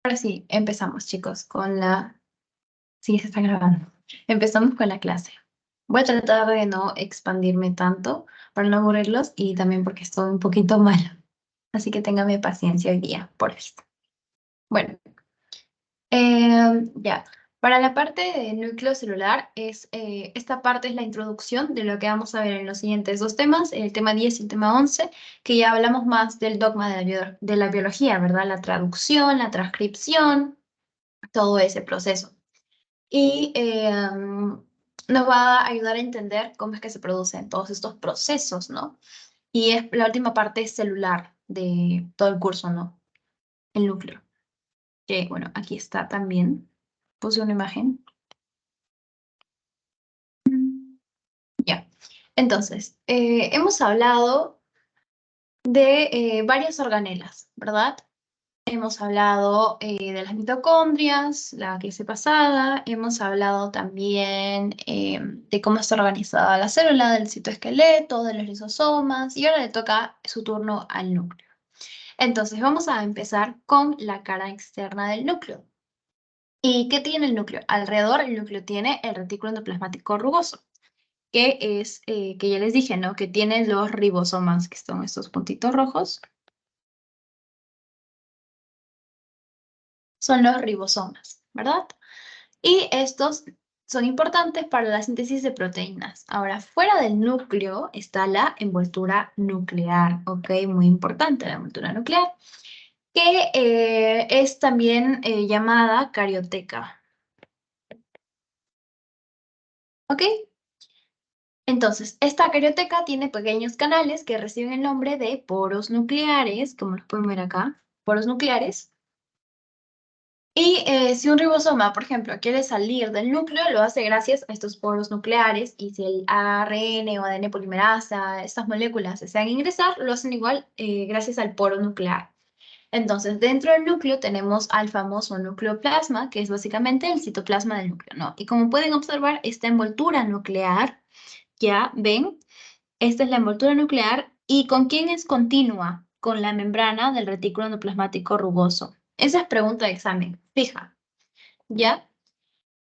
Ahora sí, empezamos, chicos, con la... Sí, se está grabando. Empezamos con la clase. Voy a tratar de no expandirme tanto para no aburrirlos y también porque estoy un poquito mala. Así que téngame paciencia hoy día, por favor. Bueno, ya. Para la parte de núcleo celular, esta parte es la introducción de lo que vamos a ver en los siguientes dos temas, el tema 10 y el tema 11, que ya hablamos más del dogma de la biología, ¿verdad? La traducción, la transcripción, todo ese proceso. Y nos va a ayudar a entender cómo es que se producen todos estos procesos, ¿no? Y es la última parte celular de todo el curso, ¿no? El núcleo. Que, bueno, aquí está también. Puse una imagen. Ya. Entonces, hemos hablado de varias organelas, ¿verdad? Hemos hablado de las mitocondrias, la clase pasada. Hemos hablado también de cómo está organizada la célula, del citoesqueleto, de los lisosomas. Y ahora le toca su turno al núcleo. Entonces, vamos a empezar con la cara externa del núcleo. ¿Y qué tiene el núcleo? Alrededor el núcleo tiene el retículo endoplasmático rugoso, que es, que ya les dije, ¿no? Que tiene los ribosomas, que son estos puntitos rojos. Son los ribosomas, ¿verdad? Y estos son importantes para la síntesis de proteínas. Ahora, fuera del núcleo está la envoltura nuclear, ¿ok? Muy importante la envoltura nuclear, que es también llamada carioteca, ¿ok? Entonces, esta carioteca tiene pequeños canales que reciben el nombre de poros nucleares, como los pueden ver acá, poros nucleares. Y si un ribosoma, por ejemplo, quiere salir del núcleo, lo hace gracias a estos poros nucleares. Y si el ARN o ADN polimerasa, estas moléculas desean ingresar, lo hacen igual gracias al poro nuclear. Entonces, dentro del núcleo tenemos al famoso nucleoplasma, que es básicamente el citoplasma del núcleo, ¿no? Y como pueden observar, esta envoltura nuclear, ya ven, esta es la envoltura nuclear. ¿Y con quién es continua? Con la membrana del retículo endoplasmático rugoso. Esa es pregunta de examen, fija. ¿Ya?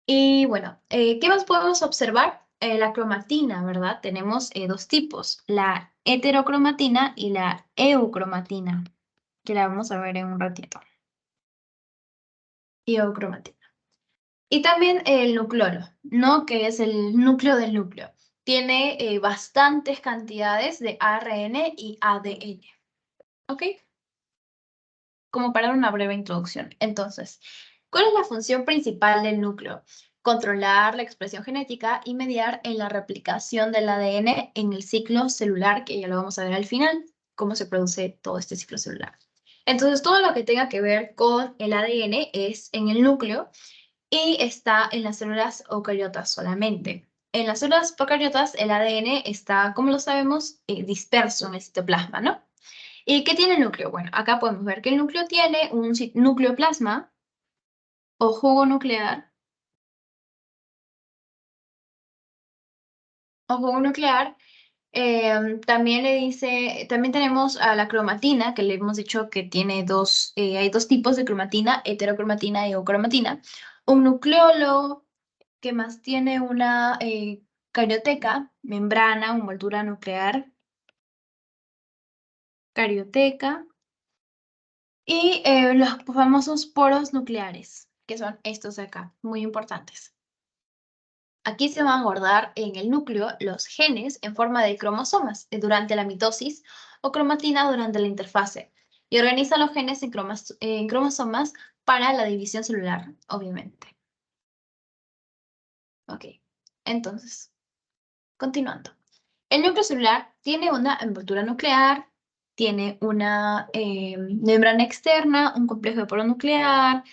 Y bueno, ¿qué más podemos observar? La cromatina, ¿verdad? Tenemos dos tipos, la heterocromatina y la eucromatina, que la vamos a ver en un ratito. Eucromatina. Y también el nucleolo, ¿no? Que es el núcleo del núcleo. Tiene bastantes cantidades de ARN y ADN. ¿Ok? Como para dar una breve introducción. Entonces, ¿cuál es la función principal del núcleo? Controlar la expresión genética y mediar en la replicación del ADN en el ciclo celular, que ya lo vamos a ver al final, cómo se produce todo este ciclo celular. Entonces, todo lo que tenga que ver con el ADN es en el núcleo y está en las células eucariotas solamente. En las células procariotas, el ADN está, como lo sabemos, disperso en el citoplasma, ¿no? ¿Y qué tiene el núcleo? Bueno, acá podemos ver que el núcleo tiene un nucleoplasma o jugo nuclear, también le dice, también tenemos a la cromatina, que le hemos dicho que tiene dos, hay dos tipos de cromatina, heterocromatina y eucromatina. Un nucleolo, que más tiene una carioteca, membrana, envoltura nuclear, carioteca, y los famosos poros nucleares, que son estos de acá, muy importantes. Aquí se van a guardar en el núcleo los genes en forma de cromosomas durante la mitosis o cromatina durante la interfase y organiza los genes en cromosomas para la división celular, obviamente. Ok, entonces, continuando. El núcleo celular tiene una envoltura nuclear, tiene una membrana externa, un complejo de poro nuclear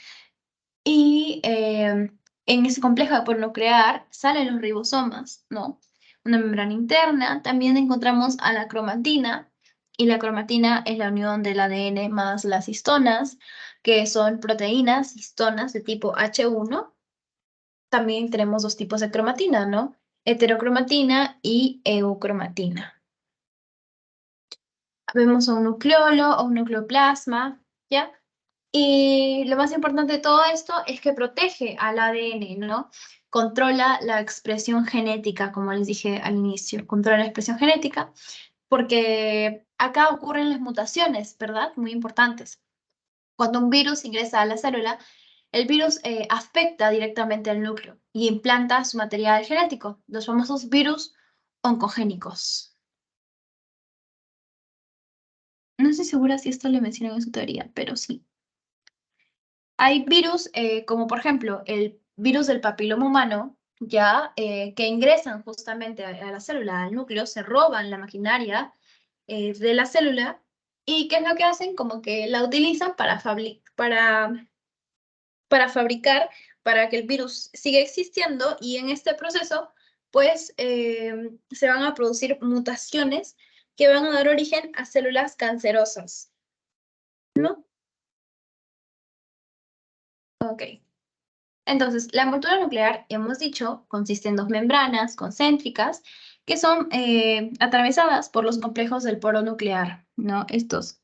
y en ese complejo de poro nuclear salen los ribosomas, ¿no? Una membrana interna. También encontramos a la cromatina y la cromatina es la unión del ADN más las histonas, que son proteínas, histonas de tipo H1. También tenemos dos tipos de cromatina, ¿no? Heterocromatina y eucromatina. Vemos un nucleolo o un nucleoplasma, ¿ya? Y lo más importante de todo esto es que protege al ADN, ¿no? Controla la expresión genética, como les dije al inicio, controla la expresión genética, porque acá ocurren las mutaciones, ¿verdad? Muy importantes. Cuando un virus ingresa a la célula, el virus afecta directamente al núcleo y implanta su material genético, los famosos virus oncogénicos. No estoy segura si esto le mencionan en su teoría, pero sí. Hay virus, como por ejemplo el virus del papiloma humano, ya que ingresan justamente a la célula, al núcleo, se roban la maquinaria de la célula y ¿qué es lo que hacen? Como que la utilizan para fabricar, para que el virus siga existiendo y en este proceso, pues se van a producir mutaciones que van a dar origen a células cancerosas, ¿no? Ok. Entonces, la envoltura nuclear, hemos dicho, consiste en dos membranas concéntricas que son atravesadas por los complejos del poro nuclear, ¿no? Estos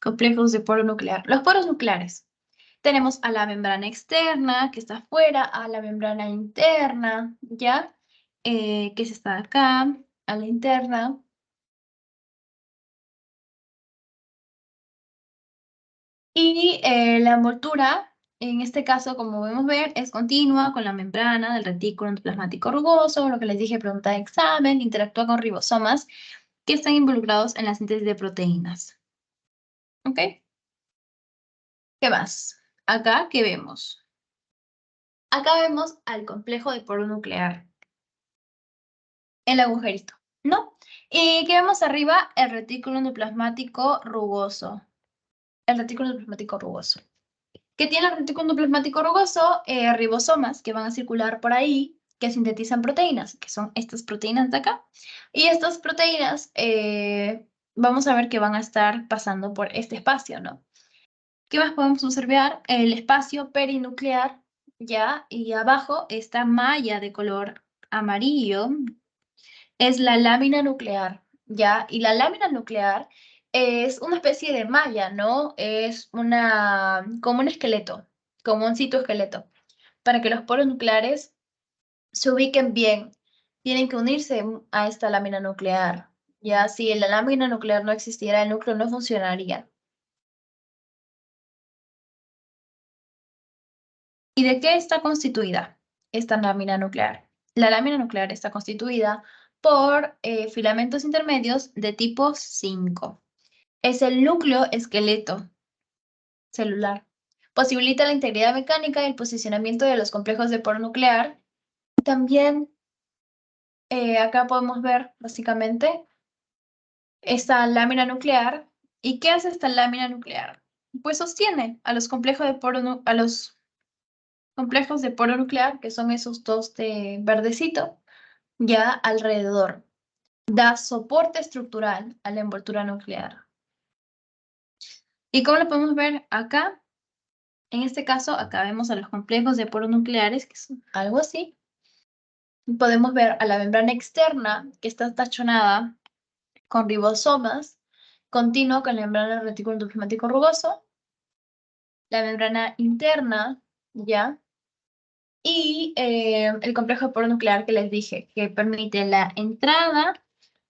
complejos de poro nuclear. Los poros nucleares. Tenemos a la membrana externa, que está afuera, a la membrana interna, ¿ya? Que se está acá, a la interna. Y la envoltura, en este caso, como podemos ver, es continua con la membrana del retículo endoplasmático rugoso, lo que les dije, pregunta de examen, interactúa con ribosomas que están involucrados en la síntesis de proteínas. ¿Ok? ¿Qué más? Acá, ¿qué vemos? Acá vemos al complejo de poro nuclear, el agujerito, ¿no? ¿Y qué vemos arriba? El retículo endoplasmático rugoso. El retículo endoplasmático rugoso. ¿Qué tiene el retículo endoplasmático rugoso? Ribosomas que van a circular por ahí, que sintetizan proteínas, que son estas proteínas de acá. Y estas proteínas, vamos a ver que van a estar pasando por este espacio, ¿no? ¿Qué más podemos observar? El espacio perinuclear, ¿ya? Y abajo, esta malla de color amarillo, es la lámina nuclear, ¿ya? Y la lámina nuclear es una especie de malla, ¿no? Es como un esqueleto, como un citoesqueleto. Para que los poros nucleares se ubiquen bien, tienen que unirse a esta lámina nuclear, ¿ya? Si la lámina nuclear no existiera, el núcleo no funcionaría. ¿Y de qué está constituida esta lámina nuclear? La lámina nuclear está constituida por filamentos intermedios de tipo 5. Es el núcleo esqueleto celular. Posibilita la integridad mecánica y el posicionamiento de los complejos de poro nuclear. También acá podemos ver básicamente esta lámina nuclear. ¿Y qué hace esta lámina nuclear? Pues sostiene a los complejos de a los complejos de poro nuclear, que son esos dos de verdecito, ya alrededor. Da soporte estructural a la envoltura nuclear. ¿Y cómo lo podemos ver acá? En este caso, acá vemos a los complejos de poros nucleares, que son algo así. Podemos ver a la membrana externa, que está tachonada con ribosomas, continuo con la membrana del retículo endoplasmático rugoso, la membrana interna, ¿ya? Y el complejo de poro nuclear que les dije, que permite la entrada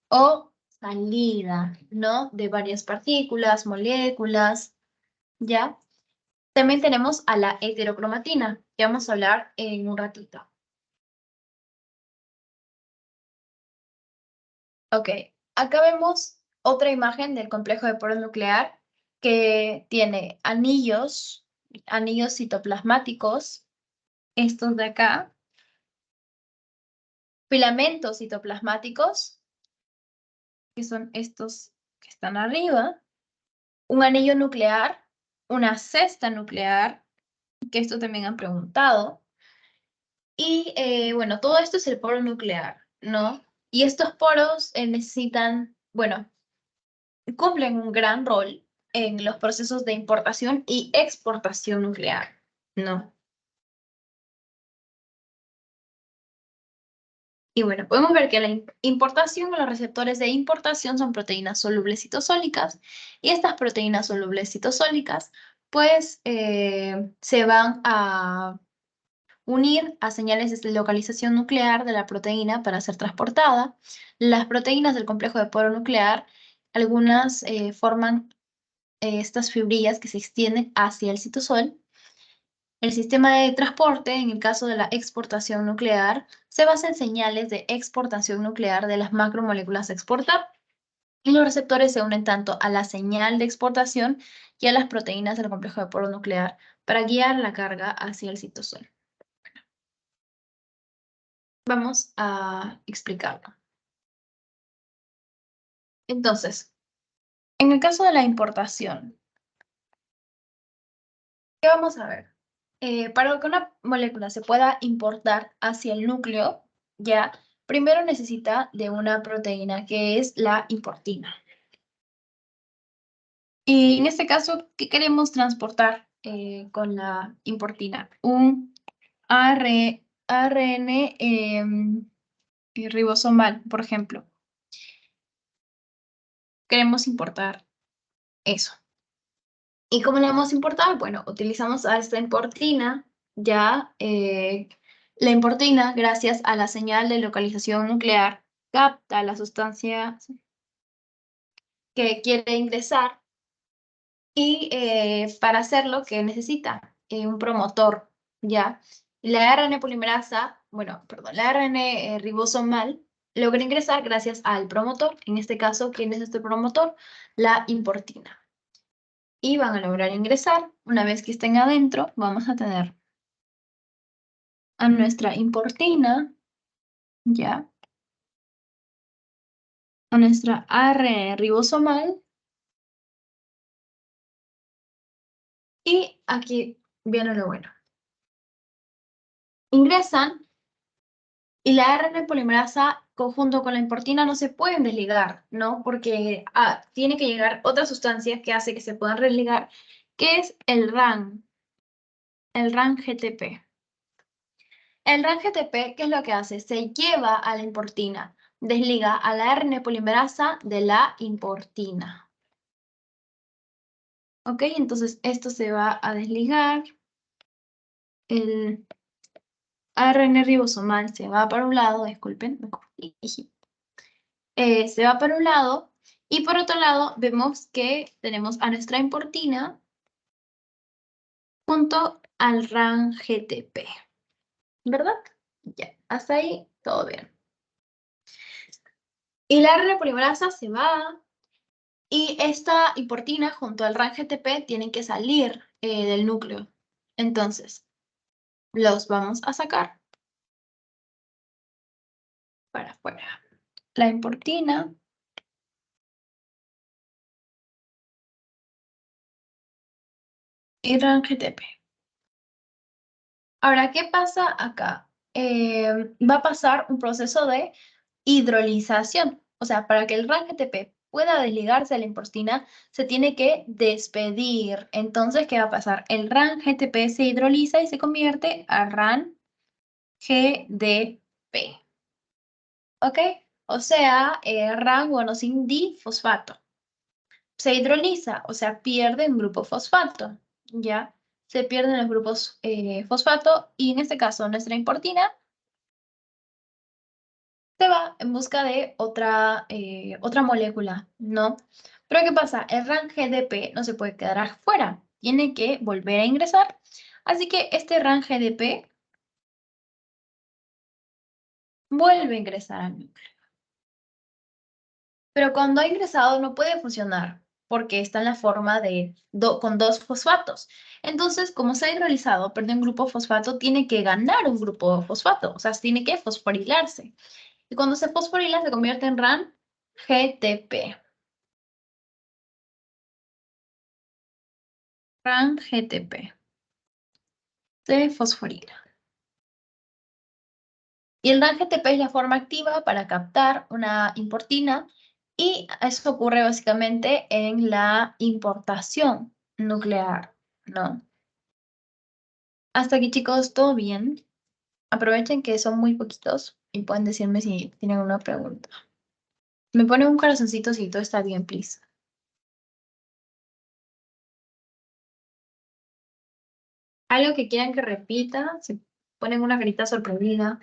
o salida, ¿no? De varias partículas, moléculas, ¿ya? También tenemos a la heterocromatina, que vamos a hablar en un ratito. Ok, acá vemos otra imagen del complejo de poro nuclear que tiene anillos citoplasmáticos, estos de acá, filamentos citoplasmáticos, que son estos que están arriba, un anillo nuclear, una cesta nuclear, que esto también han preguntado, y bueno, todo esto es el poro nuclear, ¿no? Y estos poros necesitan, bueno, cumplen un gran rol en los procesos de importación y exportación nuclear, ¿no? Y bueno, podemos ver que la importación o los receptores de importación son proteínas solubles citosólicas y estas proteínas solubles citosólicas pues se van a unir a señales de localización nuclear de la proteína para ser transportada. Las proteínas del complejo de poro nuclear, algunas forman estas fibrillas que se extienden hacia el citosol. El sistema de transporte, en el caso de la exportación nuclear, se basa en señales de exportación nuclear de las macromoléculas a exportar. Y los receptores se unen tanto a la señal de exportación y a las proteínas del complejo de poro nuclear para guiar la carga hacia el citosol. Vamos a explicarlo. Entonces, en el caso de la importación, ¿qué vamos a ver? Para que una molécula se pueda importar hacia el núcleo, ya, primero necesita de una proteína que es la importina. Y en este caso, ¿qué queremos transportar con la importina? Un ARN ribosomal, por ejemplo. Queremos importar eso. ¿Y cómo la vamos a importar? Bueno, utilizamos a esta importina, ya la importina, gracias a la señal de localización nuclear, capta la sustancia que quiere ingresar y para hacerlo, ¿qué necesita? Un promotor, ¿ya? La RNA polimerasa, bueno, perdón, la RNA ribosomal logra ingresar gracias al promotor. En este caso, ¿quién es este promotor? La importina. Y van a lograr ingresar. Una vez que estén adentro, vamos a tener a nuestra importina, ¿ya? A nuestra ARN ribosomal. Y aquí viene lo bueno. Ingresan y la RNA polimerasa conjunto con la importina no se pueden desligar, ¿no? Porque tiene que llegar otra sustancia que hace que se puedan desligar, que es el RAN GTP. El RAN GTP, ¿qué es lo que hace? Se lleva a la importina, desliga a la RNA polimerasa de la importina. ¿Ok? Entonces esto se va a desligar. El ARN ribosomal se va para un lado, disculpen, me confundí. Se va para un lado y por otro lado vemos que tenemos a nuestra importina junto al RAN GTP, ¿verdad? Ya, hasta ahí todo bien. Y la RNA polimerasa se va y esta importina junto al RAN GTP tienen que salir del núcleo. Entonces, los vamos a sacar para afuera. La importina y RAN GTP. Ahora, ¿qué pasa acá? Va a pasar un proceso de hidrolización. O sea, para que el RAN GTP pueda desligarse de la importina, se tiene que despedir. Entonces, ¿qué va a pasar? El RAN GTP se hidroliza y se convierte a RAN GDP. ¿Ok? O sea, RAN guanosin difosfato. Se hidroliza, o sea, pierde un grupo fosfato, ¿ya? Se pierden los grupos fosfato y en este caso nuestra importina se va en busca de otra molécula, ¿no? Pero ¿qué pasa? El RAN GDP no se puede quedar afuera, tiene que volver a ingresar. Así que este RAN GDP vuelve a ingresar al núcleo. Pero cuando ha ingresado no puede funcionar porque está en la forma de con dos fosfatos. Entonces, como se ha hidrolizado, perdió un grupo fosfato, tiene que ganar un grupo fosfato, o sea, tiene que fosforilarse. Y cuando se fosforila se convierte en RAN GTP. RAN GTP. Se fosforila. Y el RAN GTP es la forma activa para captar una importina y eso ocurre básicamente en la importación nuclear, ¿no? Hasta aquí, chicos, todo bien. Aprovechen que son muy poquitos y pueden decirme si tienen una pregunta. Me ponen un corazoncito si todo está bien, please. Algo que quieran que repita, se ponen una carita sorprendida.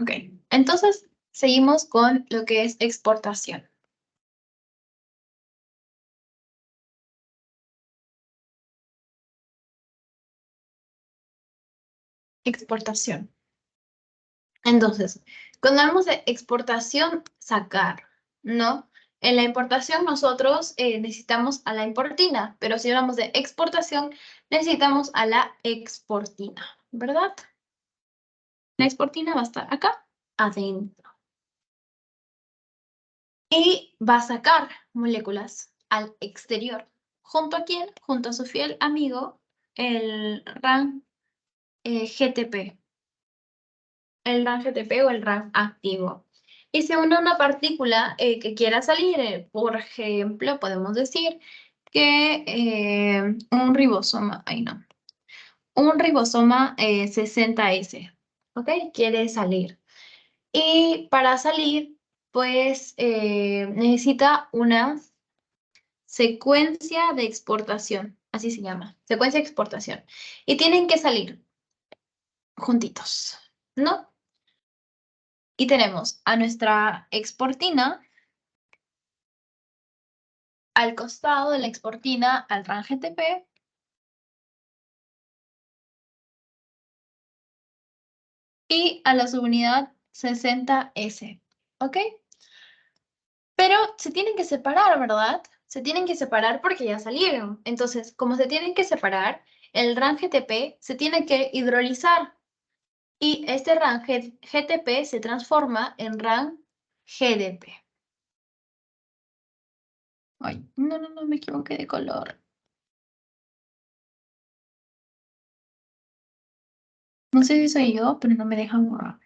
Ok, entonces seguimos con lo que es exportación. Exportación. Entonces, cuando hablamos de exportación, sacar, ¿no? En la importación nosotros necesitamos a la importina, pero si hablamos de exportación, necesitamos a la exportina, ¿verdad? La exportina va a estar acá, adentro. Y va a sacar moléculas al exterior. ¿Junto a quién? Junto a su fiel amigo, el RAN GTP. El RAN GTP o el RAN activo. Y se une una partícula que quiera salir, por ejemplo, podemos decir que un ribosoma, ay no, un ribosoma 60S, ¿ok? Quiere salir. Y para salir, pues necesita una secuencia de exportación, así se llama, secuencia de exportación. Y tienen que salir juntitos, ¿no? Y tenemos a nuestra exportina, al costado de la exportina, al RAN GTP, y a la subunidad 60S, ¿ok? Pero se tienen que separar, ¿verdad? Se tienen que separar porque ya salieron. Entonces, como se tienen que separar, el RAN GTP se tiene que hidrolizar. Y este RAN GTP se transforma en RAN GDP. Ay, no, me equivoqué de color. No sé si soy yo, pero no me deja borrar.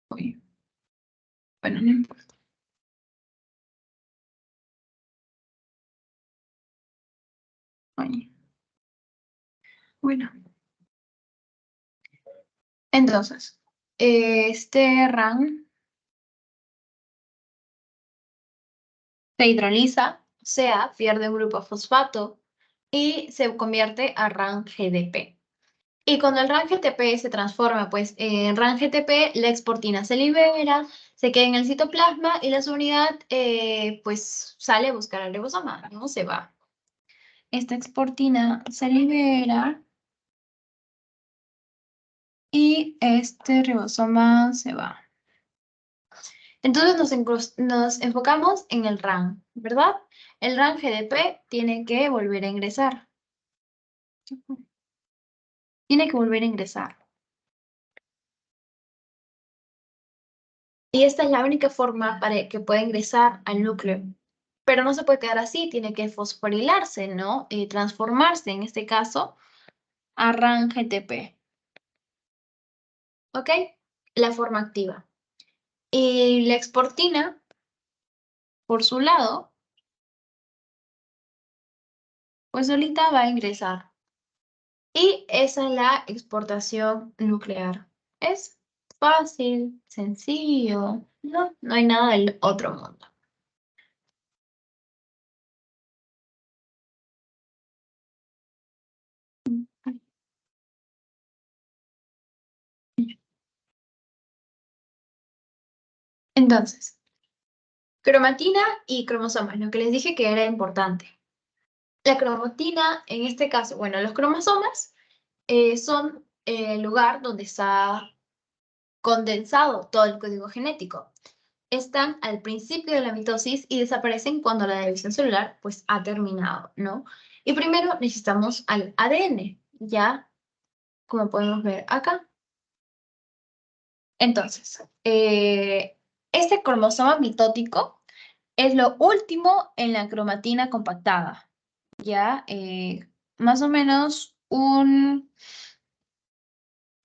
Uy, bueno, no importa. Ay, bueno. Entonces, este RAN se hidroliza, o sea, pierde un grupo fosfato y se convierte a RAN GDP. Y cuando el RAN GTP se transforma pues, en RAN GTP, la exportina se libera, se queda en el citoplasma y la subunidad pues sale a buscar al ribosoma, ¿no? Se va. Esta exportina se libera y este ribosoma se va. Entonces nos enfocamos en el RAN, ¿verdad? El RAN GDP tiene que volver a ingresar. Tiene que volver a ingresar. Y esta es la única forma para que pueda ingresar al núcleo. Pero no se puede quedar así, tiene que fosforilarse, ¿no? Y transformarse, en este caso, a RAN GTP. ¿Ok? La forma activa. Y la exportina, por su lado, pues solita va a ingresar. Y esa es la exportación nuclear. Es fácil, sencillo, no hay nada del otro mundo. Entonces, cromatina y cromosomas, lo que les dije que era importante. La cromatina, en este caso, bueno, los cromosomas son el lugar donde está condensado todo el código genético. Están al principio de la mitosis y desaparecen cuando la división celular pues ha terminado, ¿no? Y primero necesitamos al ADN, ya como podemos ver acá. Entonces, este cromosoma mitótico es lo último en la cromatina compactada, ya más o menos un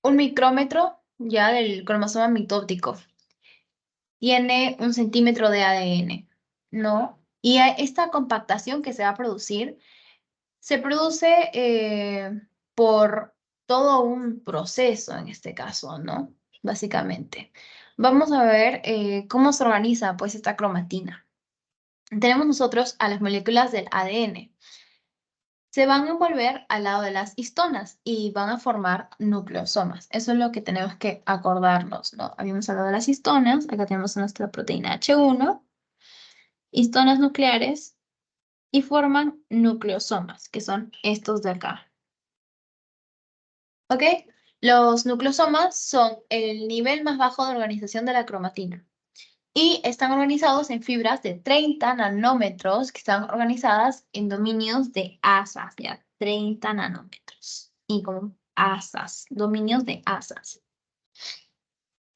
micrómetro ya del cromosoma mitótico. tiene 1 centímetro de ADN, ¿no? Y esta compactación que se va a producir, se produce por todo un proceso en este caso, ¿no? Básicamente. Vamos a ver cómo se organiza pues esta cromatina. Tenemos nosotros a las moléculas del ADN. Se van a envolver al lado de las histonas y van a formar nucleosomas. Eso es lo que tenemos que acordarnos, ¿no? Habíamos hablado de las histonas, acá tenemos nuestra proteína H1, histonas nucleares, y forman nucleosomas, que son estos de acá. ¿Ok? Los nucleosomas son el nivel más bajo de organización de la cromatina y están organizados en fibras de 30 nanómetros que están organizadas en dominios de asas, ya, 30 nanómetros. Y como asas, dominios de asas.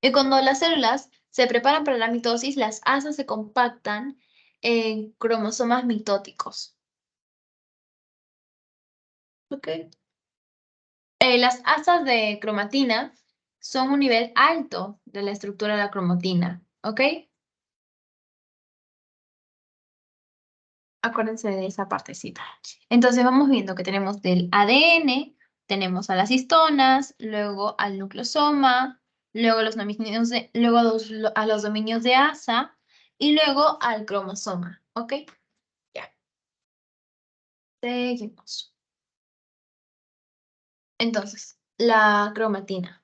Y cuando las células se preparan para la mitosis, las asas se compactan en cromosomas mitóticos. ¿Ok? Las asas de cromatina son un nivel alto de la estructura de la cromatina, ¿ok? Acuérdense de esa partecita. Entonces vamos viendo que tenemos del ADN, tenemos a las histonas, luego al nucleosoma, luego a los dominios de asa y luego al cromosoma, ¿ok? Ya, seguimos. Entonces, la cromatina.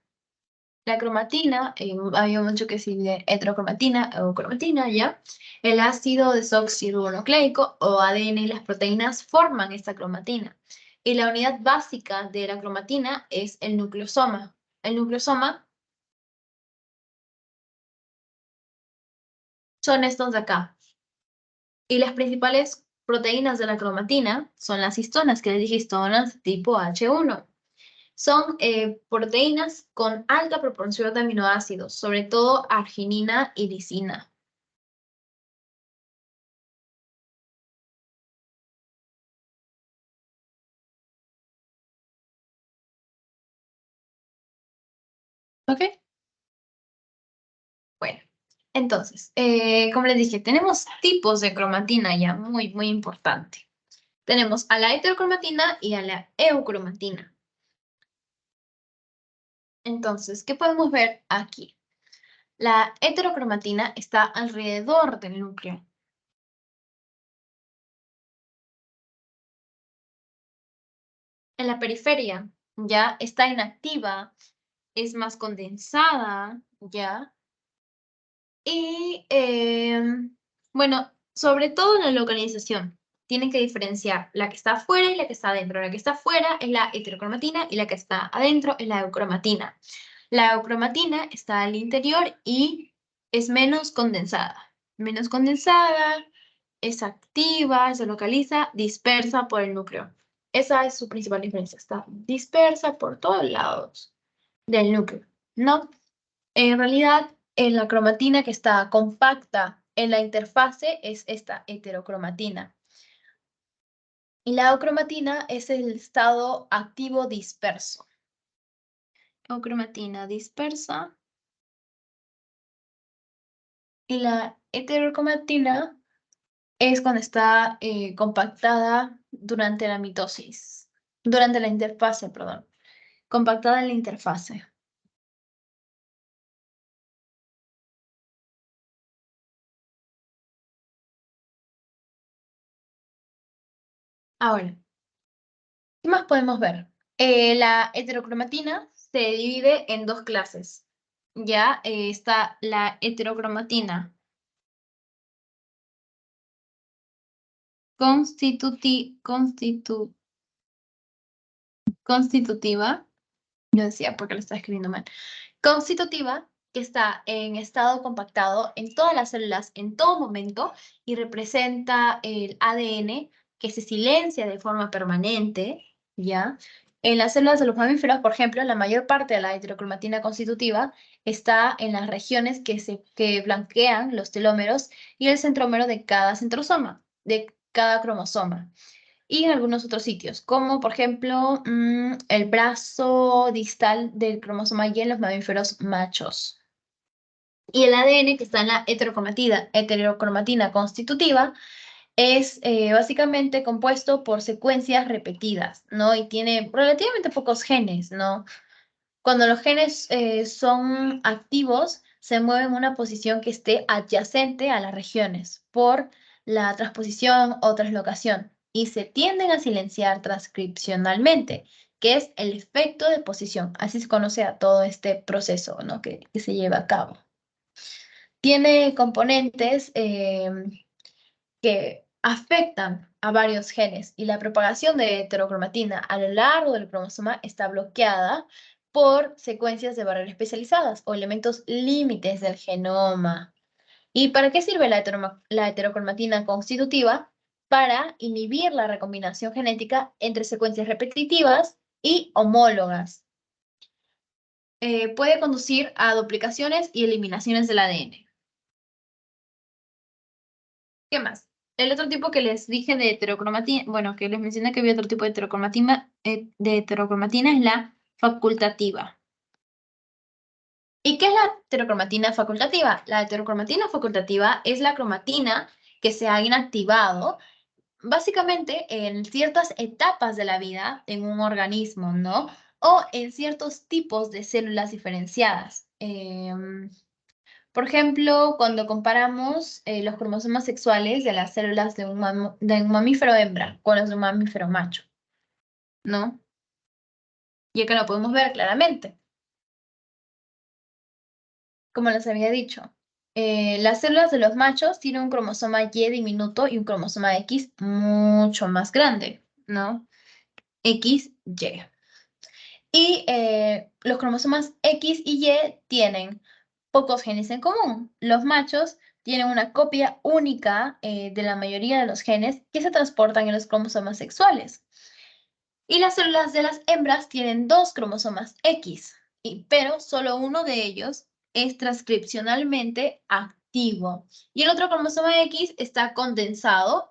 La cromatina, había mucho que se divide heterocromatina o cromatina, ¿ya? El ácido desoxirribonucleico o ADN y las proteínas forman esta cromatina. Y la unidad básica de la cromatina es el nucleosoma. El nucleosoma son estos de acá. Y las principales proteínas de la cromatina son las histonas, que les dije histonas tipo H1. Son proteínas con alta proporción de aminoácidos, sobre todo arginina y lisina. ¿Ok? Bueno, entonces, como les dije, tenemos tipos de cromatina ya muy importante. Tenemos a la heterocromatina y a la eucromatina. Entonces, ¿qué podemos ver aquí? La heterocromatina está alrededor del núcleo. En la periferia, ya está inactiva, es más condensada, ya. Y bueno, sobre todo en la localización, tienen que diferenciar la que está afuera y la que está adentro. La que está afuera es la heterocromatina y la que está adentro es la eucromatina. La eucromatina está al interior y es menos condensada. Menos condensada, es activa, se localiza, dispersa por el núcleo. Esa es su principal diferencia. Está dispersa por todos lados del núcleo, ¿no? En realidad, en la cromatina que está compacta en la interfase es esta heterocromatina. Y la eucromatina es el estado activo disperso. Eucromatina dispersa. Y la heterocromatina es cuando está compactada durante la mitosis. Durante la interfase, perdón. Compactada en la interfase. Ahora, ¿qué más podemos ver? La heterocromatina se divide en dos clases. Ya está la heterocromatina constitutiva. Yo decía porque lo estaba escribiendo mal. Constitutiva, que está en estado compactado en todas las células en todo momento y representa el ADN que se silencia de forma permanente, ¿ya? En las células de los mamíferos, por ejemplo, la mayor parte de la heterocromatina constitutiva está en las regiones que blanquean los telómeros y el centrómero de cada centrosoma, de cada cromosoma y en algunos otros sitios, como por ejemplo el brazo distal del cromosoma Y en los mamíferos machos. Y el ADN que está en la heterocromatina constitutiva es básicamente compuesto por secuencias repetidas, ¿no? Y tiene relativamente pocos genes, ¿no? Cuando los genes son activos, se mueven en una posición que esté adyacente a las regiones por la transposición o translocación y se tienden a silenciar transcripcionalmente, que es el efecto de posición. Así se conoce a todo este proceso, ¿no? que se lleva a cabo. Tiene componentes que afectan a varios genes y la propagación de heterocromatina a lo largo del cromosoma está bloqueada por secuencias de barrera especializadas o elementos límites del genoma. ¿Y para qué sirve la heterocromatina constitutiva? Para inhibir la recombinación genética entre secuencias repetitivas y homólogas. Puede conducir a duplicaciones y eliminaciones del ADN. ¿Qué más? El otro tipo que les dije de heterocromatina, bueno, que les mencioné que había otro tipo de heterocromatina es la facultativa. ¿Y qué es la heterocromatina facultativa? La heterocromatina facultativa es la cromatina que se ha inactivado básicamente en ciertas etapas de la vida en un organismo, ¿no? O en ciertos tipos de células diferenciadas. Por ejemplo, cuando comparamos los cromosomas sexuales de las células de un mamífero hembra con los de un mamífero macho, ¿no? Y acá lo podemos ver claramente, como les había dicho. Las células de los machos tienen un cromosoma Y diminuto y un cromosoma X mucho más grande, ¿no? XY. Y los cromosomas X y Y tienen pocos genes en común. Los machos tienen una copia única de la mayoría de los genes que se transportan en los cromosomas sexuales. Y las células de las hembras tienen dos cromosomas X, pero solo uno de ellos es transcripcionalmente activo. Y el otro cromosoma X está condensado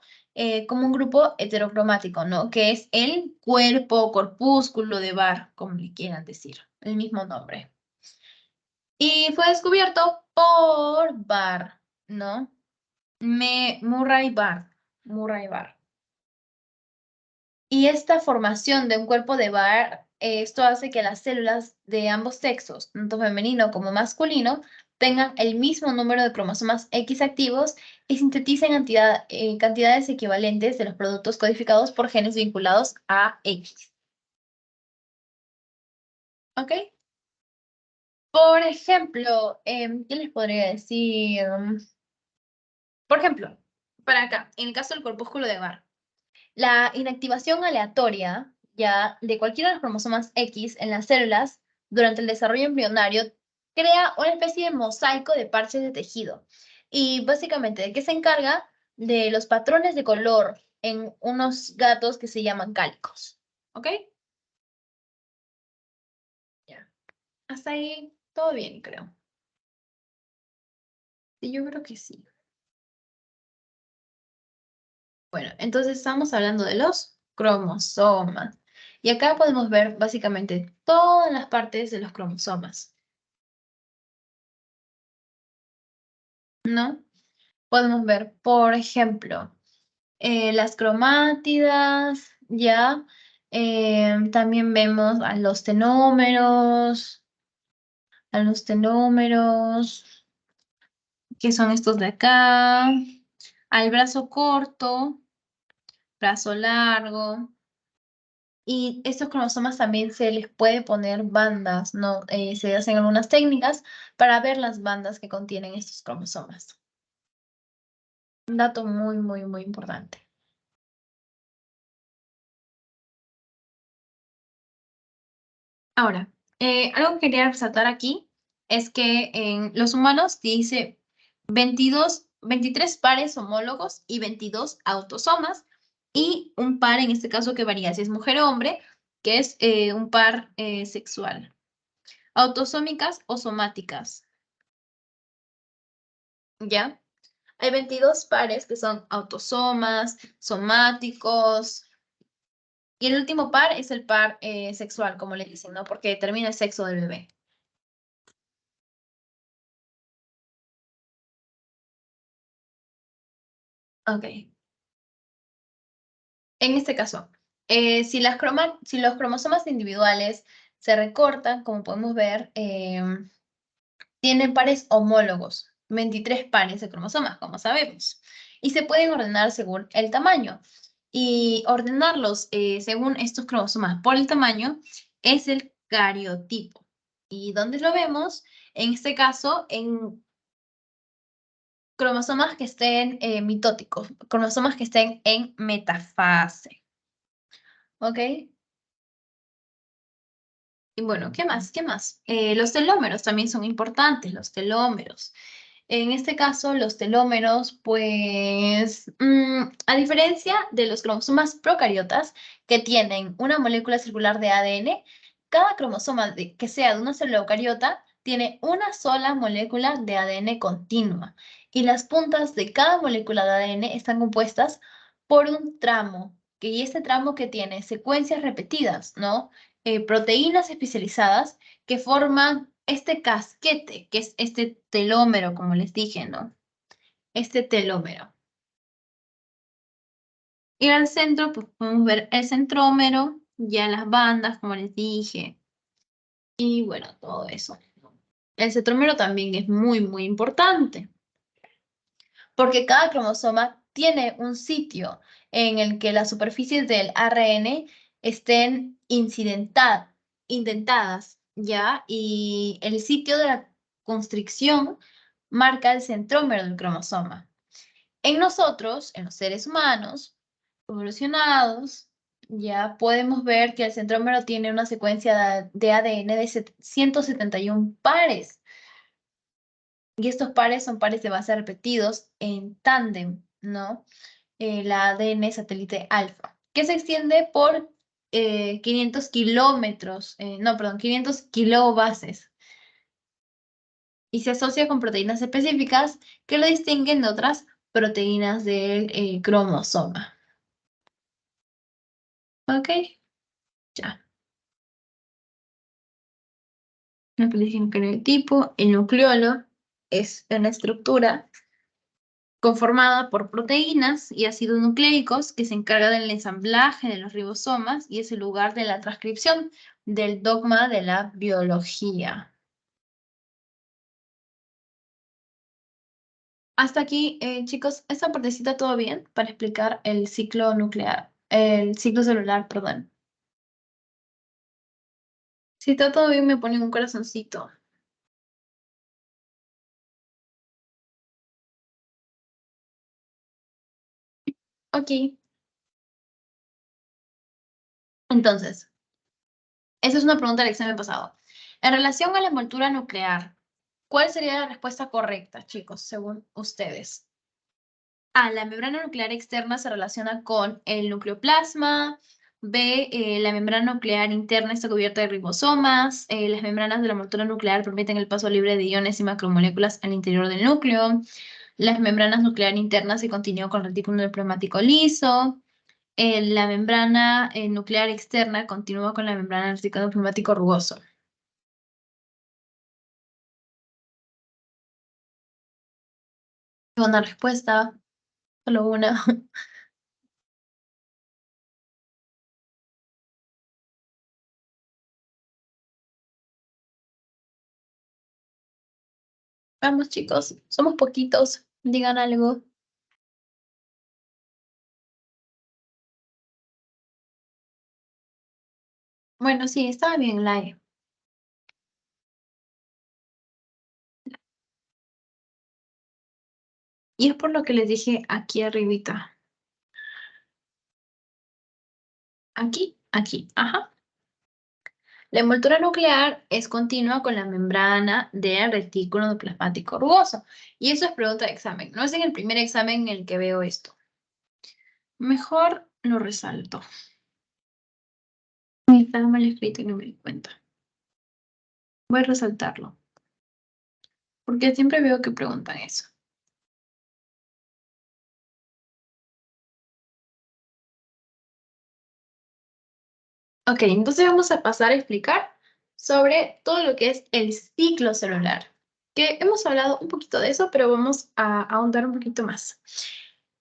como un grupo heterocromático, ¿no? Que es el cuerpo, corpúsculo de Barr, como le quieran decir, el mismo nombre. Y fue descubierto por Barr, ¿no? Murray Barr. Murray Barr. Y esta formación de un cuerpo de Barr, esto hace que las células de ambos sexos, tanto femenino como masculino, tengan el mismo número de cromosomas X activos y sinteticen cantidades equivalentes de los productos codificados por genes vinculados a X. ¿Ok? Por ejemplo, ¿qué les podría decir? Por ejemplo, para acá, en el caso del corpúsculo de Barr, la inactivación aleatoria ya de cualquiera de los cromosomas X en las células durante el desarrollo embrionario crea una especie de mosaico de parches de tejido. Y básicamente, ¿de qué se encarga? De los patrones de color en unos gatos que se llaman cálicos. ¿Ok? Ya. Hasta ahí todo bien, creo. Sí, yo creo que sí. Bueno, entonces estamos hablando de los cromosomas. Y acá podemos ver básicamente todas las partes de los cromosomas, ¿no? Podemos ver, por ejemplo, las cromátidas, ¿ya? También vemos a los tenómeros, que son estos de acá, al brazo corto, brazo largo. Y estos cromosomas también se les puede poner bandas, ¿no? Se hacen algunas técnicas para ver las bandas que contienen estos cromosomas. Un dato muy, muy, muy importante. Ahora, algo que quería resaltar aquí es que en los humanos dice 23 pares homólogos y 22 autosomas y un par, en este caso, que varía si es mujer o hombre, que es un par sexual. Autosómicas o somáticas, ¿ya? Hay 22 pares que son autosomas, somáticos, y el último par es el par sexual, como le dicen, ¿no? Porque determina el sexo del bebé. Ok. En este caso, si los cromosomas individuales se recortan, como podemos ver, tienen pares homólogos, 23 pares de cromosomas, como sabemos, y se pueden ordenar según el tamaño. Y ordenarlos según estos cromosomas por el tamaño es el cariotipo. ¿Y dónde lo vemos? En este caso, en cromosomas que estén mitóticos, cromosomas que estén en metafase. ¿Ok? Y bueno, ¿qué más? ¿Qué más? Los telómeros también son importantes, los telómeros. En este caso, los telómeros, pues, a diferencia de los cromosomas procariotas, que tienen una molécula circular de ADN, cada cromosoma que sea de una célula eucariota tiene una sola molécula de ADN continua. Y las puntas de cada molécula de ADN están compuestas por un tramo, y este tramo que tiene secuencias repetidas, ¿no? Proteínas especializadas que forman este casquete, que es este telómero, como les dije, ¿no? Este telómero. Y al centro, pues podemos ver el centrómero, ya las bandas, como les dije, y bueno, todo eso. El centrómero también es muy, muy importante, porque cada cromosoma tiene un sitio en el que las superficies del ARN estén indentadas, ¿ya? Y el sitio de la constricción marca el centrómero del cromosoma. En nosotros, en los seres humanos evolucionados, ya podemos ver que el centrómero tiene una secuencia de ADN de 171 pares. Y estos pares son pares de base repetidos en tándem, ¿no? La ADN satélite alfa, que se extiende por 500 kilómetros, no, perdón, 500 kilobases, y se asocia con proteínas específicas que lo distinguen de otras proteínas del cromosoma. ¿Ok? Ya. Lo que les dije en el tipo, el nucleolo es una estructura conformada por proteínas y ácidos nucleicos que se encarga del ensamblaje de los ribosomas y es el lugar de la transcripción del dogma de la biología. Hasta aquí, chicos, esta partecita todo bien para explicar el ciclo nuclear, el ciclo celular, perdón. Si está todo bien, me ponen un corazoncito. Ok, entonces, esa es una pregunta del examen pasado. En relación a la envoltura nuclear, ¿cuál sería la respuesta correcta, chicos, según ustedes? A, la membrana nuclear externa se relaciona con el nucleoplasma. B, la membrana nuclear interna está cubierta de ribosomas. Las membranas de la envoltura nuclear permiten el paso libre de iones y macromoléculas al interior del núcleo. Las membranas nuclear internas se continúan con retículo plasmático liso. La membrana nuclear externa continúa con la membrana retículo plasmático rugoso. Una respuesta, solo una. Vamos, chicos, somos poquitos. Digan algo. Bueno, sí, estaba bien la E. Y es por lo que les dije aquí arribita. Aquí, ajá. La envoltura nuclear es continua con la membrana del retículo plasmático rugoso. Y eso es pregunta de examen. No es en el primer examen en el que veo esto. Mejor lo resalto. Estaba mal escrito y no me di cuenta. Voy a resaltarlo. Porque siempre veo que preguntan eso. Ok, entonces vamos a pasar a explicar sobre todo lo que es el ciclo celular. Que hemos hablado un poquito de eso, pero vamos a ahondar un poquito más.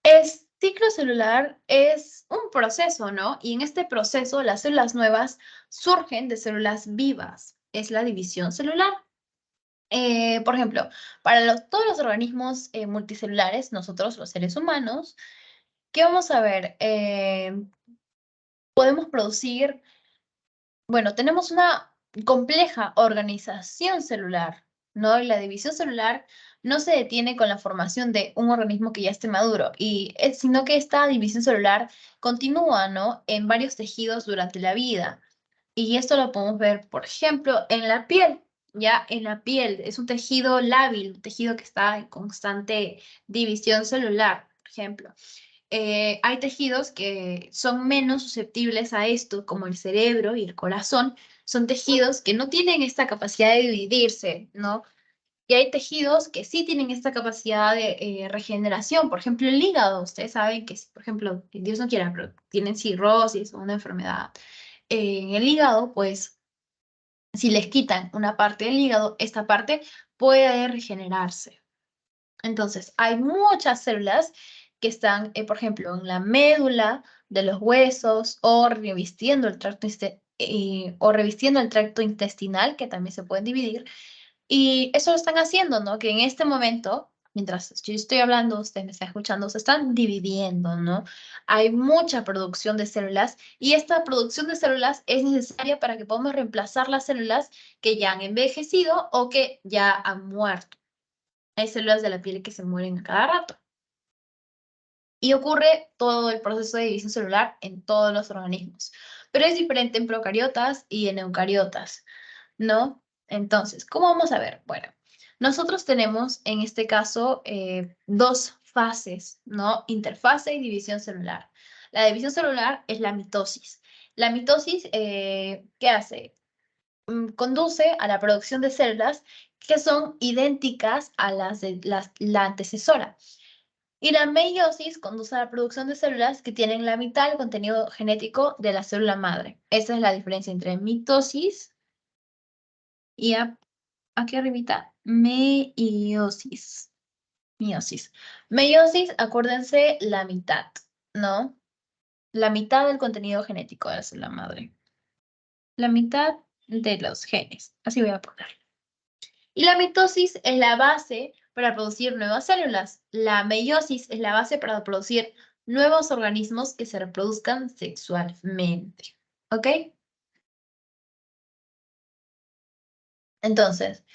El ciclo celular es un proceso, ¿no? Y en este proceso las células nuevas surgen de células vivas. Es la división celular. Por ejemplo, para todos los organismos multicelulares, nosotros los seres humanos, ¿qué vamos a ver? Podemos producir, bueno, tenemos una compleja organización celular, ¿no? Y la división celular no se detiene con la formación de un organismo que ya esté maduro, sino que esta división celular continúa, ¿no? En varios tejidos durante la vida. Y esto lo podemos ver, por ejemplo, en la piel. Ya en la piel es un tejido lábil, un tejido que está en constante división celular, por ejemplo. Hay tejidos que son menos susceptibles a esto, como el cerebro y el corazón. Son tejidos que no tienen esta capacidad de dividirse, ¿no? Y hay tejidos que sí tienen esta capacidad de regeneración. Por ejemplo, el hígado. Ustedes saben que, si, por ejemplo, Dios no quiera, pero tienen cirrosis o una enfermedad en el hígado, pues si les quitan una parte del hígado, esta parte puede regenerarse. Entonces, hay muchas células que están, por ejemplo, en la médula de los huesos o revestiendo el tracto intestinal, que también se pueden dividir. Y eso lo están haciendo, ¿no? Que en este momento, mientras yo estoy hablando, ustedes me están escuchando, se están dividiendo, ¿no? Hay mucha producción de células y esta producción de células es necesaria para que podamos reemplazar las células que ya han envejecido o que ya han muerto. Hay células de la piel que se mueren a cada rato. Y ocurre todo el proceso de división celular en todos los organismos. Pero es diferente en procariotas y en eucariotas, ¿no? Entonces, ¿cómo vamos a ver? Bueno, nosotros tenemos en este caso dos fases, ¿no? Interfase y división celular. La división celular es la mitosis. La mitosis, ¿qué hace? Conduce a la producción de células que son idénticas a las de la antecesora. Y la meiosis conduce a la producción de células que tienen la mitad del contenido genético de la célula madre. Esa es la diferencia entre mitosis y aquí arribita, meiosis. Meiosis. Meiosis, acuérdense, la mitad, ¿no? La mitad del contenido genético de la célula madre. La mitad de los genes. Así voy a ponerlo. Y la mitosis es la base para producir nuevas células. La meiosis es la base para producir nuevos organismos que se reproduzcan sexualmente. ¿Ok? Entonces,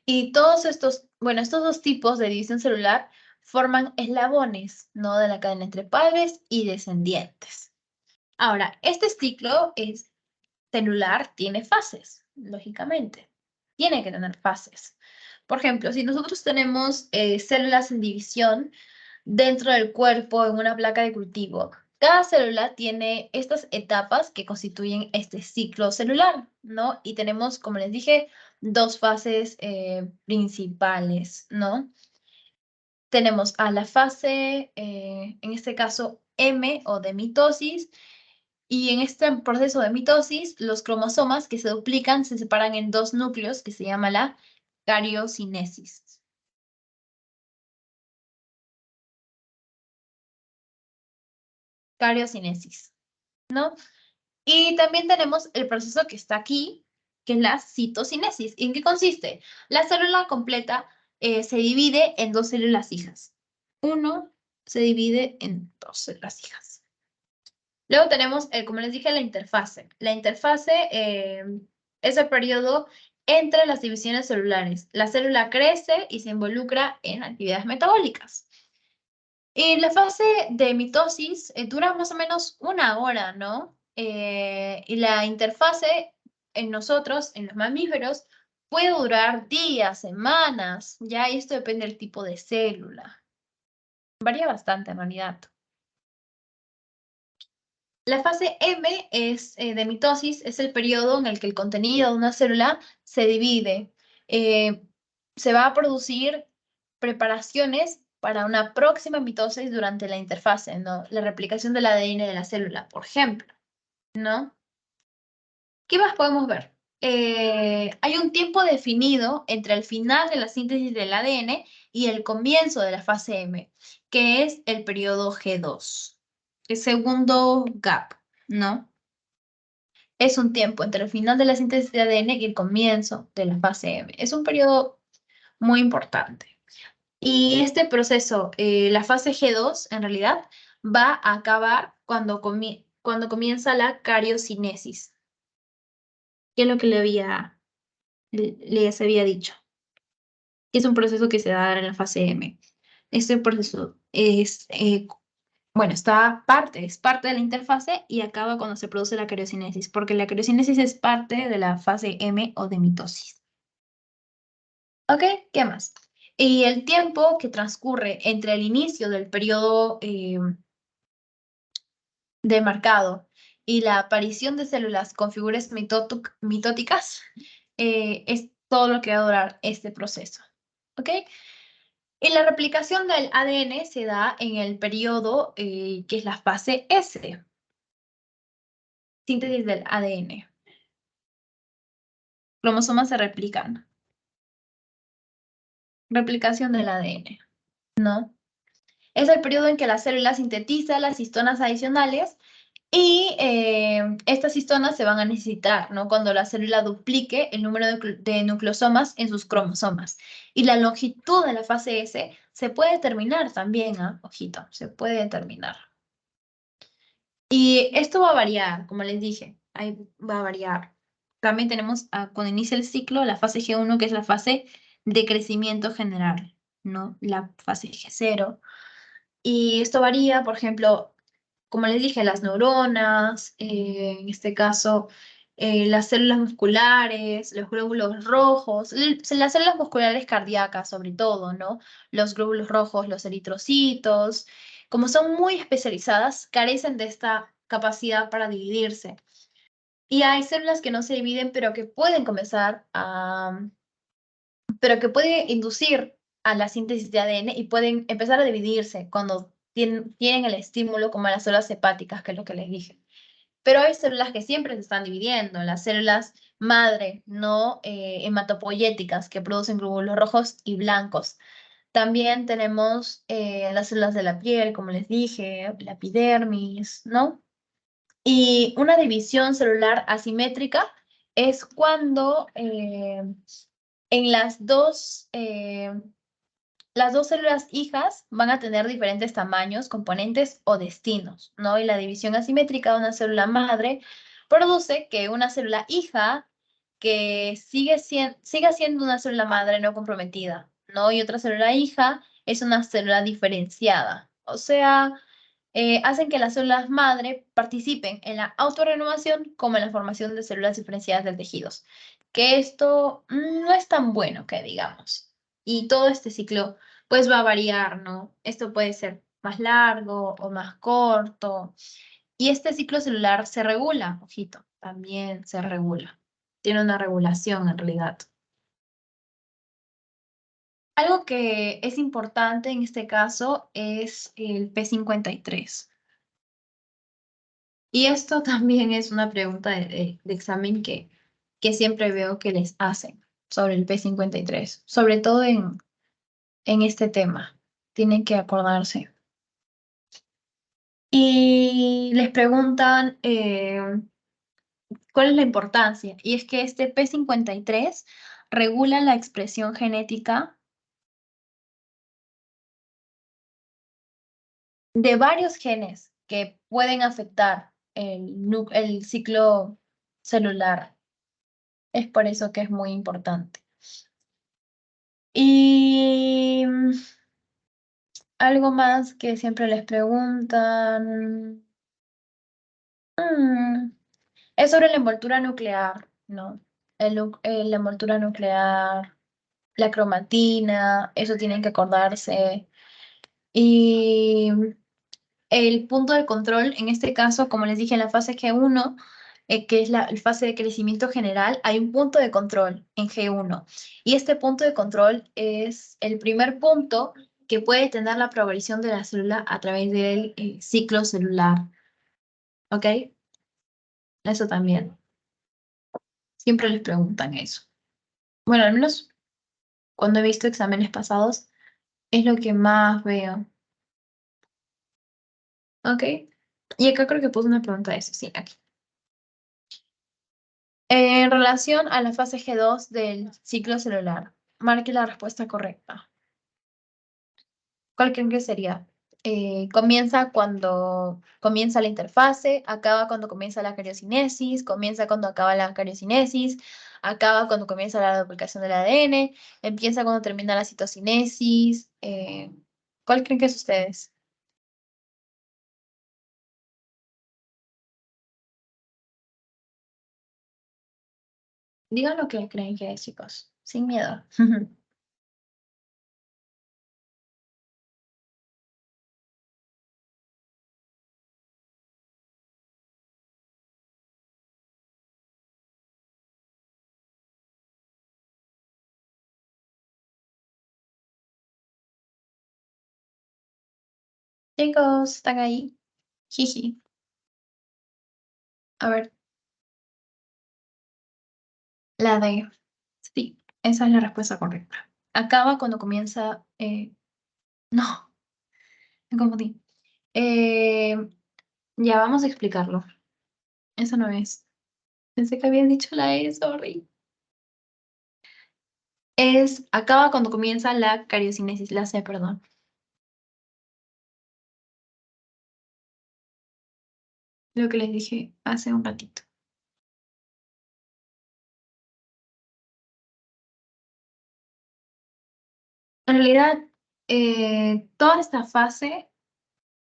y todos estos, bueno, estos dos tipos de división celular forman eslabones, ¿no? De la cadena entre padres y descendientes. Ahora, este ciclo celular tiene fases, lógicamente. Tiene que tener fases. Por ejemplo, si nosotros tenemos células en división dentro del cuerpo en una placa de cultivo, cada célula tiene estas etapas que constituyen este ciclo celular, ¿no? Y tenemos, como les dije, dos fases principales, ¿no? Tenemos a la fase, en este caso, M o de mitosis, y en este proceso de mitosis, los cromosomas que se duplican se separan en dos núcleos que se llama la cariocinesis. Cariocinesis, ¿no? Y también tenemos el proceso que está aquí, que es la citocinesis. ¿En qué consiste? La célula completa se divide en dos células hijas. Uno se divide en dos células hijas. Luego tenemos, como les dije, la interfase. La interfase es el periodo entre las divisiones celulares. La célula crece y se involucra en actividades metabólicas. Y la fase de mitosis dura más o menos una hora, ¿no? Y la interfase en nosotros, en los mamíferos, puede durar días, semanas, ya, y esto depende del tipo de célula. Varía bastante en realidad. La fase M de mitosis, es el periodo en el que el contenido de una célula se divide. Eh, Se va a producir preparaciones para una próxima mitosis durante la interfase, ¿no? La replicación del ADN de la célula, por ejemplo, ¿no? ¿Qué más podemos ver? hay un tiempo definido entre el final de la síntesis del ADN y el comienzo de la fase M, que es el periodo G2, el segundo gap, ¿no? Es un tiempo entre el final de la síntesis de ADN y el comienzo de la fase M. Es un periodo muy importante. Y este proceso, la fase G2, en realidad, va a acabar cuando comienza la cariocinesis, que es lo que les había dicho, que es un proceso que se da en la fase M. Este proceso bueno, es parte de la interfase y acaba cuando se produce la cariocinesis, porque la cariocinesis es parte de la fase M o de mitosis. ¿Ok? ¿Qué más? Y el tiempo que transcurre entre el inicio del periodo de marcado y la aparición de células con figuras mitóticas es todo lo que va a durar este proceso. ¿Ok? Y la replicación del ADN se da en el periodo que es la fase S, síntesis del ADN. Cromosomas se replican. Replicación del ADN, ¿no? Es el periodo en que la célula sintetiza las histonas adicionales y estas histonas se van a necesitar, ¿no? Cuando la célula duplique el número de nucleosomas en sus cromosomas. Y la longitud de la fase S se puede determinar también, ¿ah? Ojito, se puede determinar. Y esto va a variar, como les dije, ahí va a variar. También tenemos cuando inicia el ciclo la fase G1, que es la fase de crecimiento general, ¿no? La fase G0. Y esto varía, por ejemplo, como les dije, las neuronas, en este caso, las células musculares, los glóbulos rojos, las células musculares cardíacas sobre todo, ¿no? Los glóbulos rojos, los eritrocitos, como son muy especializadas, carecen de esta capacidad para dividirse. Y hay células que no se dividen, pero que pueden inducir a la síntesis de ADN y pueden empezar a dividirse cuando tienen el estímulo, como las células hepáticas, que es lo que les dije. Pero hay células que siempre se están dividiendo, las células madre, no hematopoyéticas, que producen glóbulos rojos y blancos. También tenemos las células de la piel, como les dije, la epidermis, ¿no? Y una división celular asimétrica es cuando en las dos células hijas van a tener diferentes tamaños, componentes o destinos, ¿no? Y la división asimétrica de una célula madre produce que una célula hija que siga siendo una célula madre no comprometida, ¿no? Y otra célula hija es una célula diferenciada. O sea, hacen que las células madre participen en la autorrenovación como en la formación de células diferenciadas de tejidos. Que esto no es tan bueno que digamos. Y todo este ciclo pues va a variar, ¿no? Esto puede ser más largo o más corto. Y este ciclo celular se regula, ojito, también se regula. Tiene una regulación en realidad. Algo que es importante en este caso es el P53. Y esto también es una pregunta de examen que siempre veo que les hacen sobre el P53, sobre todo en este tema. Tienen que acordarse. Y les preguntan cuál es la importancia. Y es que este P53 regula la expresión genética de varios genes que pueden afectar el ciclo celular. Es por eso que es muy importante. Y algo más que siempre les preguntan. mm, es sobre la envoltura nuclear, ¿no? La envoltura nuclear, la cromatina, eso tienen que acordarse. Y el punto de control, en este caso, como les dije, en la fase G1, que es la fase de crecimiento general, hay un punto de control en G1. Y este punto de control es el primer punto que puede tener la progresión de la célula a través del ciclo celular. ¿Ok? Eso también. Siempre les preguntan eso. Bueno, al menos cuando he visto exámenes pasados, es lo que más veo. ¿Ok? Y acá creo que puse una pregunta de eso, sí, aquí. En relación a la fase G2 del ciclo celular, marque la respuesta correcta. ¿Cuál creen que sería? Comienza cuando comienza la interfase, acaba cuando comienza la cariocinesis, comienza cuando acaba la cariocinesis, acaba cuando comienza la duplicación del ADN, empieza cuando termina la citocinesis. ¿Cuál creen que es ustedes? Digan lo que creen que es, chicos, sin miedo. Chicos, ¿están ahí? Jiji. A ver, la D. Sí, esa es la respuesta correcta. Acaba cuando comienza. No, me confundí. Eh, ya vamos a explicarlo. Eso no es. Pensé que habías dicho la E, sorry. Acaba cuando comienza la cariocinesis, la C, perdón. Lo que les dije hace un ratito. En realidad, toda esta fase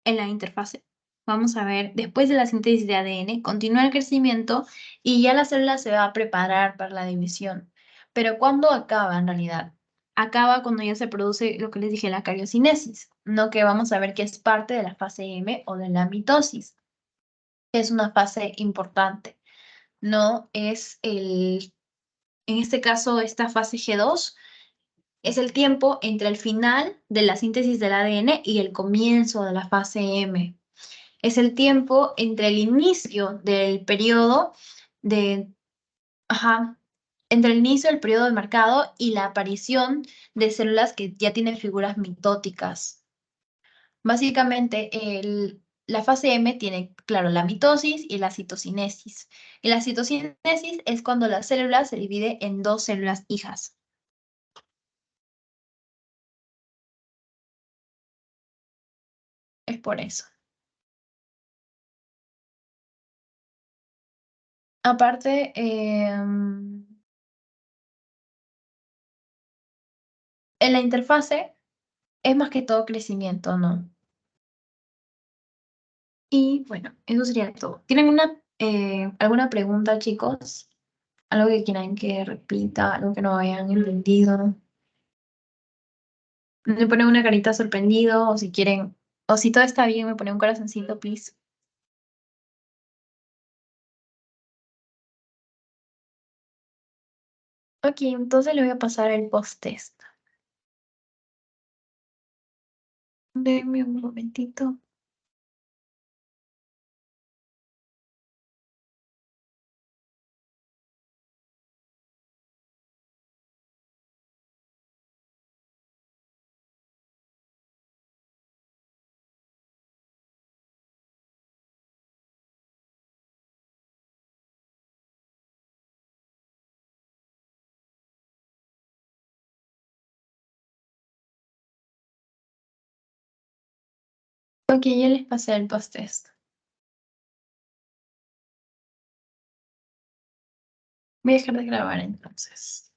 en la interfase. Vamos a ver, después de la síntesis de ADN, continúa el crecimiento y ya la célula se va a preparar para la división. Pero ¿cuándo acaba en realidad? Acaba cuando ya se produce lo que les dije, la cariocinesis, no que vamos a ver que es parte de la fase M o de la mitosis. Es una fase importante, no es en este caso, esta fase G2 es el tiempo entre el final de la síntesis del ADN y el comienzo de la fase M. Es el tiempo entre el inicio del periodo de, ajá, entre el inicio del periodo de marcado y la aparición de células que ya tienen figuras mitóticas. Básicamente, la fase M tiene, claro, la mitosis y la citocinesis. Y la citocinesis es cuando la célula se divide en dos células hijas. Es por eso. Aparte, en la interfase es más que todo crecimiento, ¿no? Y bueno, eso sería todo. ¿Tienen alguna pregunta, chicos? ¿Algo que quieran que repita? ¿Algo que no hayan entendido? Me ponen una carita sorprendido o si quieren, o si todo está bien, me ponen un corazoncito, please. Ok, entonces le voy a pasar el post-test. Denme un momentito. Ok, ya les pasé el post-test. Voy a dejar de grabar entonces.